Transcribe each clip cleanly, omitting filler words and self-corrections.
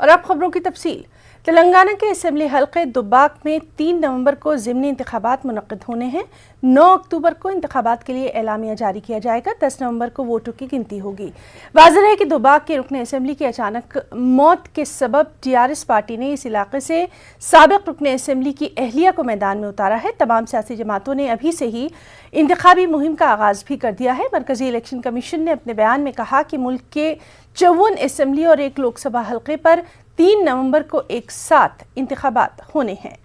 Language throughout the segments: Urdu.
اور اب خبروں کی تفصیل۔ تلنگانہ کے اسمبلی حلقے دباک میں 3 نومبر کو ضمنی انتخابات منعقد ہونے ہیں۔ 9 اکتوبر کو انتخابات کے لیے اعلامیہ جاری کیا جائے گا۔ 10 نومبر کو ووٹوں کی گنتی ہوگی۔ واضح ہے کہ دباک کے رکن اسمبلی کی اچانک موت کے سبب TRS پارٹی نے اس علاقے سے سابق رکن اسمبلی کی اہلیہ کو میدان میں اتارا ہے۔ تمام سیاسی جماعتوں نے ابھی سے ہی انتخابی مہم کا آغاز بھی کر دیا ہے۔ مرکزی الیکشن کمیشن نے اپنے بیان میں کہا کہ ملک کے 54 اسمبلی اور 1 لوک سبھا حلقے پر 3 نومبر کو ایک ساتھ انتخابات ہونے ہیں۔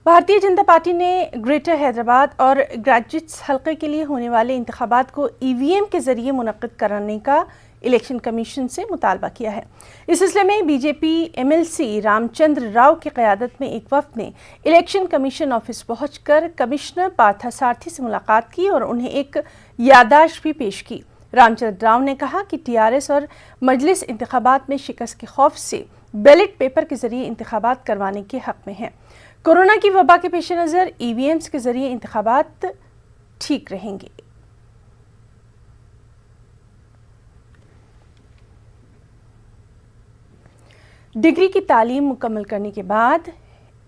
بھارتیہ جنتا پارٹی نے گریٹر حیدرآباد اور گریجویٹس حلقے کے لیے ہونے والے انتخابات کو EVM کے ذریعے منعقد کرانے کا الیکشن کمیشن سے مطالبہ کیا ہے۔ اس سلسلے میں BJP MLC رام چندر راؤ کی قیادت میں ایک وفد نے الیکشن کمیشن آفس پہنچ کر کمشنر پارتھا سارتھی سے ملاقات کی اور انہیں ایک یادداشت بھی پیش کی۔ رام چندر راؤ نے کہا کہ TRS اور مجلس انتخابات میں شکست کے خوف سے بیلٹ پیپر کے ذریعے انتخابات کروانے کے حق میں ہیں۔ کورونا کی وبا کے پیش نظر EVMs کے ذریعے انتخابات ٹھیک رہیں گے۔ ڈگری کی تعلیم مکمل کرنے کے بعد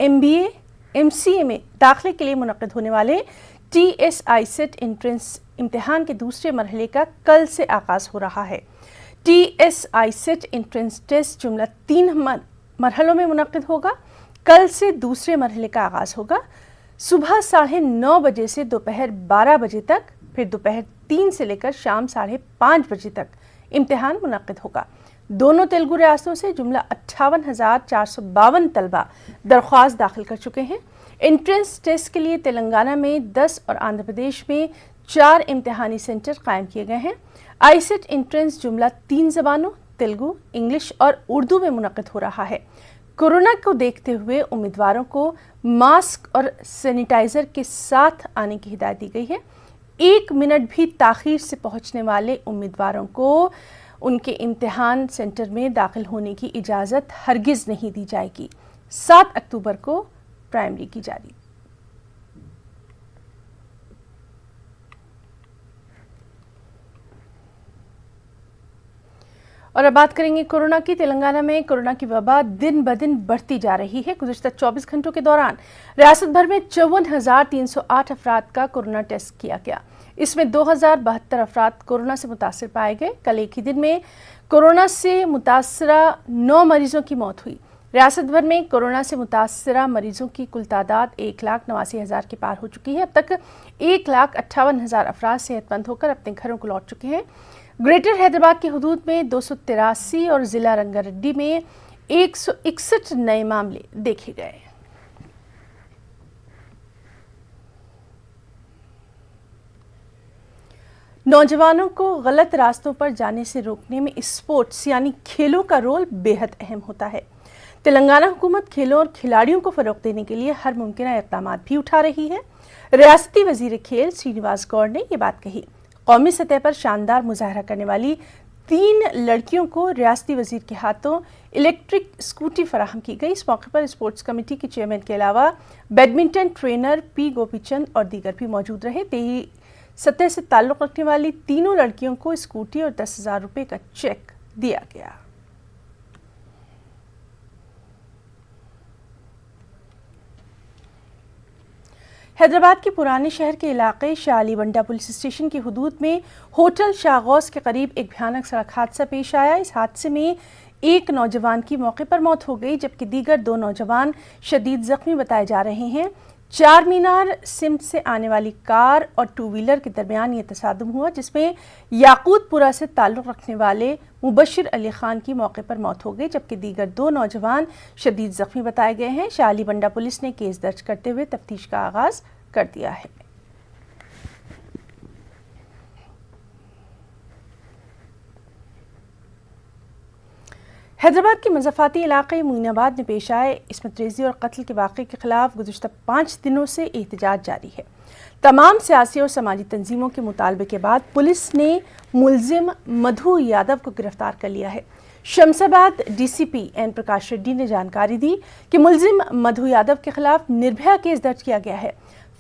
MBA MCA میں داخلے کے لیے منعقد ہونے والے TSI سیٹ انٹرنس امتحان کے دوسرے مرحلے کا کل سے آغاز ہو رہا ہے۔ TSI سیٹ انٹرنس ٹیسٹ جملہ 3 مرحلوں میں منعقد ہوگا۔ کل سے دوسرے مرحلے کا آغاز ہوگا۔ صبح 9:30 بجے سے دوپہر 12 بجے تک، پھر دوپہر 3 سے لے کر شام 5:30 بجے تک امتحان منعقد ہوگا۔ دونوں تیلگو ریاستوں سے جملہ 58,452 طلبہ درخواست داخل کر چکے ہیں۔ انٹرنس ٹیسٹ کے لیے تلنگانہ میں 10 اور آندھرا پردیش میں 4 امتحانی سینٹر قائم کیے گئے ہیں۔ آئی سیٹ انٹرنس جملہ 3 زبانوں تیلگو، انگلش اور اردو میں منعقد ہو رہا ہے۔ کورونا کو دیکھتے ہوئے امیدواروں کو ماسک اور سینیٹائزر کے ساتھ آنے کی ہدایت دی گئی ہے۔ 1 منٹ بھی تاخیر سے پہنچنے والے امیدواروں کو ان کے امتحان سینٹر میں داخل ہونے کی اجازت ہرگز نہیں دی جائے گی۔ 7 اکتوبر کو پرائمری کی جاری۔ اور اب بات کریں گے کورونا کی۔ تلنگانہ میں کورونا کی وبا دن بدن بڑھتی جا رہی ہے۔ گزشتہ 24 گھنٹوں کے دوران ریاست بھر میں 54,308 افراد کا کورونا ٹیسٹ کیا گیا۔ اس میں 2,072 افراد کورونا سے متاثر پائے گئے۔ کل ایک ہی دن میں کورونا سے متاثرہ 9 مریضوں کی موت ہوئی۔ ریاست بھر میں کورونا سے متاثرہ مریضوں کی کل تعداد 1,89,000 کے پار ہو چکی ہے۔ اب تک 1,58,000 افراد صحت مند ہو کر اپنے گھروں کو لوٹ چکے ہیں۔ گریٹر حیدرآباد کی حدود میں 283 اور ضلع رنگا ریڈی میں 161 نئے معاملے دیکھے گئے۔ نوجوانوں کو غلط راستوں پر جانے سے روکنے میں اسپورٹس یعنی کھیلوں کا رول بے حد اہم ہوتا ہے۔ تلنگانہ حکومت کھیلوں اور کھلاڑیوں کو فروغ دینے کے لیے ہر ممکنہ اقدامات بھی اٹھا رہی ہے۔ ریاستی وزیر کھیل سرینواس گوڑ نے یہ بات کہی۔ قومی سطح پر شاندار مظاہرہ کرنے والی 3 لڑکیوں کو ریاستی وزیر کے ہاتھوں الیکٹرک اسکوٹی فراہم کی گئی۔ اس موقع پر اسپورٹس کمیٹی کے چیئرمین کے علاوہ بیڈمنٹن ٹرینر P گوپی چند اور دیگر بھی موجود رہے۔ دیہی سطح سے تعلق رکھنے والی تینوں لڑکیوں کو اسکوٹی اور 10,000 روپے کا چیک دیا گیا۔ حیدرآباد کے پرانے شہر کے علاقے شاہ علی بنڈا پولیس اسٹیشن کی حدود میں ہوٹل شاہ غوث کے قریب ایک بھیانک سڑک حادثہ پیش آیا۔ اس حادثے میں ایک نوجوان کی موقع پر موت ہو گئی جبکہ دیگر 2 نوجوان شدید زخمی بتائے جا رہے ہیں۔ چار مینار سمت سے آنے والی کار اور 2 ویلر کے درمیان یہ تصادم ہوا جس میں یاقوت پورہ سے تعلق رکھنے والے مبشر علی خان کی موقع پر موت ہو گئی جبکہ دیگر 2 نوجوان شدید زخمی بتائے گئے ہیں۔ شاہ علی بنڈا پولیس نے کیس درج کرتے ہوئے تفتیش کا آغاز کر دیا ہے۔ حیدرآباد کے مضافاتی علاقے معین آباد میں پیش آئے عصمت ریزی اور قتل کے واقعے کے خلاف گزشتہ 5 دنوں سے احتجاج جاری ہے۔ تمام سیاسی اور سماجی تنظیموں کے مطالبے کے بعد پولیس نے ملزم مدھو یادو کو گرفتار کر لیا ہے۔ شمس آباد DCP این پرکاش ریڈی نے جانکاری دی کہ ملزم مدھو یادو کے خلاف نربھیا کیس درج کیا گیا ہے۔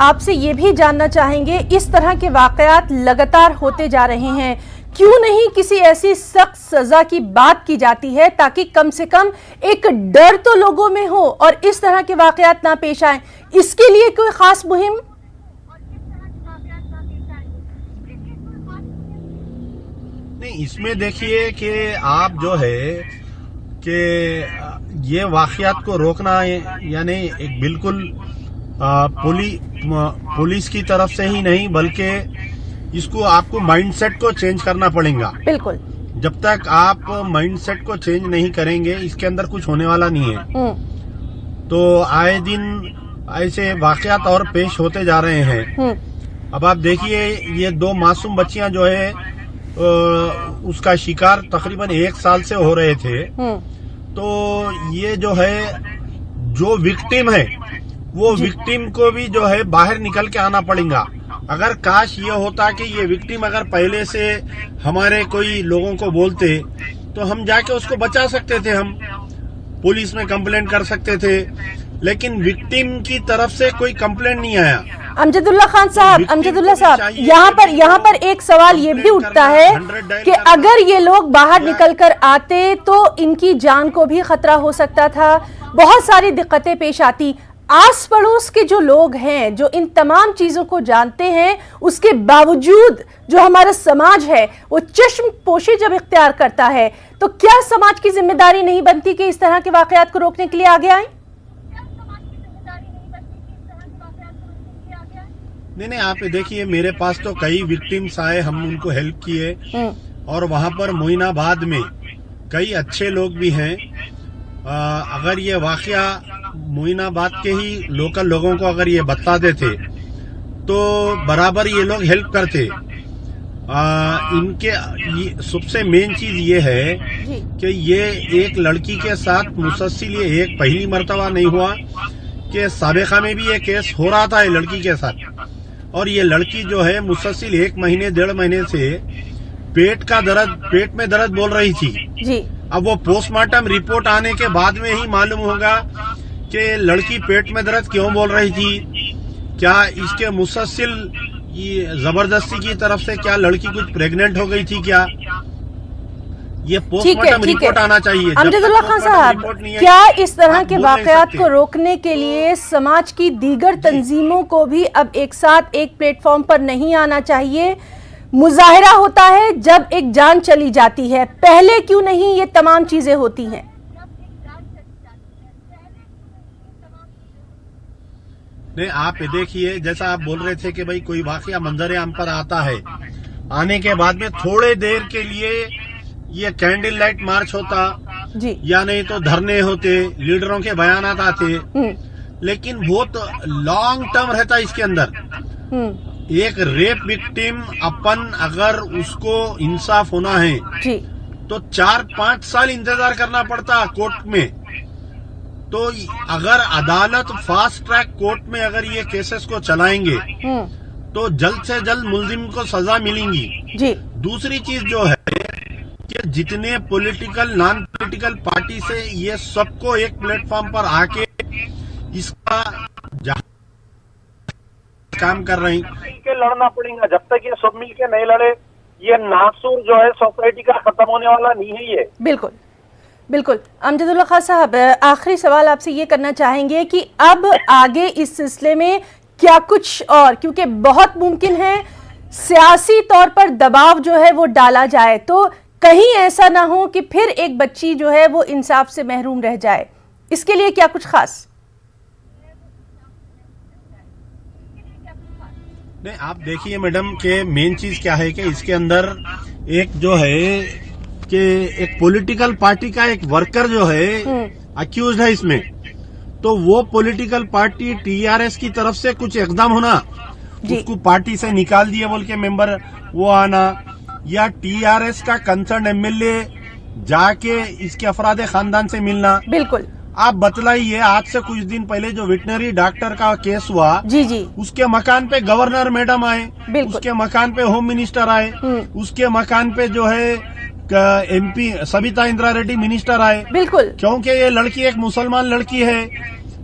آپ سے یہ بھی جاننا چاہیں گے، اس طرح کے واقعات لگاتار ہوتے جا رہے ہیں، کیوں نہیں کسی ایسی سخت سزا کی بات کی جاتی ہے تاکہ کم سے کم ایک ڈر تو لوگوں میں ہو اور اس طرح کے واقعات نہ پیش آئیں؟ اس کے لیے کوئی خاص مہم؟ نہیں، اس میں دیکھیے کہ آپ جو ہے کہ یہ واقعات کو روکنا یعنی ایک بالکل پولیس کی طرف سے ہی نہیں بلکہ اس کو آپ کو مائنڈ سیٹ کو چینج کرنا پڑے گا. بالکل. جب تک آپ مائنڈ سیٹ کو چینج نہیں کریں گے اس کے اندر کچھ ہونے والا نہیں ہے. تو آئے دن ایسے واقعات اور پیش ہوتے جا رہے ہیں. اب آپ دیکھیے یہ 2 معصوم بچیاں جو ہے اس کا شکار تقریباً 1 سال سے ہو رہے تھے. تو یہ جو ہے جو وکٹم ہے وہ وکٹم کو بھی جو ہے باہر نکل کے آنا پڑے گا. اگر کاش یہ ہوتا کہ یہ وکٹم اگر پہلے سے ہمارے کوئی لوگوں کو بولتے تو ہم جا کے اس کو بچا سکتے تھے، ہم پولیس میں کمپلینٹ کر سکتے تھے، لیکن وکٹم کی طرف سے کوئی کمپلینٹ نہیں آیا. امجد اللہ خان صاحب، یہاں پر ایک سوال یہ بھی اٹھتا ہے کہ اگر یہ لوگ باہر نکل کر آتے تو ان کی جان کو بھی خطرہ ہو سکتا تھا، بہت ساری دقتیں پیش آتی. آس پڑوس کے جو لوگ ہیں جو ان تمام چیزوں کو جانتے ہیں، اس کے باوجود جو ہمارا سماج ہے وہ چشم پوشی جب اختیار کرتا ہے تو کیا سماج کی ذمہ داری نہیں بنتی کہ اس طرح کے واقعات کو روکنے کے لیے آگے آئیں؟ نہیں، آپ دیکھیے میرے پاس تو کئی وکٹمس آئے، ہم ان کو ہیلپ کیے، اور وہاں پر معین آباد میں کئی اچھے لوگ بھی ہیں. اگر یہ واقعہ معین آباد کے ہی لوکل لوگوں کو اگر یہ بتاتے تھے تو برابر یہ لوگ ہیلپ کرتے. ان کے سب سے مین چیز یہ ہے کہ یہ ایک لڑکی کے ساتھ مسلسل یہ ایک پہلی مرتبہ نہیں ہوا کہ سابقہ میں بھی یہ کیس ہو رہا تھا لڑکی کے ساتھ. اور یہ لڑکی جو ہے مسلسل 1 مہینے 1.5 مہینے سے پیٹ میں درد بول رہی تھی. جی. اب وہ پوسٹ مارٹم رپورٹ آنے کے بعد میں ہی معلوم ہوگا کہ لڑکی پیٹ میں درد کیوں بول رہی تھی. کیا اس کے مسلسل زبردستی کی طرف سے کیا لڑکی کچھ پریگننٹ ہو گئی تھی کیا؟ یہ پوسٹ مارٹم رپورٹ آنا چاہیے. امجد اللہ خان صاحب، کیا اس طرح کے واقعات کو روکنے کے لیے سماج کی دیگر تنظیموں کو بھی اب ایک ساتھ ایک پلیٹ فارم پر نہیں آنا چاہیے؟ مظاہرہ ہوتا ہے جب ایک جان چلی جاتی ہے، پہلے کیوں نہیں یہ تمام چیزیں ہوتی ہیں؟ نہیں، آپ دیکھیے جیسا آپ بول رہے تھے کہ بھائی کوئی واقعہ منظر عام پر آتا ہے، آنے کے بعد میں تھوڑے دیر کے لیے یہ کینڈل لائٹ مارچ ہوتا جی، یا نہیں تو دھرنے ہوتے، لیڈروں کے بیانات آتے، لیکن بہت لانگ ٹرم رہتا اس کے اندر. ایک ریپ وکٹم اگر اس کو انصاف ہونا ہے جی تو 4-5 سال انتظار کرنا پڑتا کورٹ میں. تو اگر عدالت فاسٹ ٹریک کورٹ میں اگر یہ کیسز کو چلائیں گے تو جلد سے جلد ملزم کو سزا ملیں گی. جی. دوسری چیز جو ہے کہ جتنے پولیٹیکل نان پولیٹیکل پارٹی سے یہ سب کو ایک پلیٹ فارم پر آ کے اس کا کام کر رہے ہیں. لڑنا پڑے گا. جب تک یہ سب مل کے نہیں لڑے یہ ناسور جو ہے سوسائٹی کا ختم ہونے والا نہیں ہے. یہ بالکل بالکل. امجد اللہ خان صاحب، آخری سوال آپ سے یہ کرنا چاہیں گے کہ اب آگے اس سلسلے میں کیا کچھ، اور کیونکہ بہت ممکن ہے سیاسی طور پر دباؤ جو ہے وہ ڈالا جائے تو کہیں ایسا نہ ہو کہ پھر ایک بچی جو ہے وہ انصاف سے محروم رہ جائے، اس کے لیے کیا کچھ خاص؟ نہیں، آپ دیکھیے میڈم کہ مین چیز کیا ہے کہ اس کے اندر ایک جو ہے کہ ایک پولیٹیکل پارٹی کا ایک ورکر جو ہے اکیوزڈ ہے اس میں، تو وہ پولیٹیکل پارٹی TRS کی طرف سے کچھ اقدام ہونا، اس کو پارٹی سے نکال دیے بول کے ممبر وہ آنا، یا TRS کا کنسرن MLA جا کے اس کے افراد خاندان سے ملنا. بالکل. آپ بتلائیے آج سے کچھ دن پہلے جو ویٹنری ڈاکٹر کا کیس ہوا، جی جی، اس کے مکان پہ گورنر میڈم آئے، اس کے مکان پہ ہوم منسٹر آئے، اس کے مکان پہ جو ہے MP Sabitha Indira ready minister آئے. بالکل. کیونکہ یہ لڑکی ایک مسلمان لڑکی ہے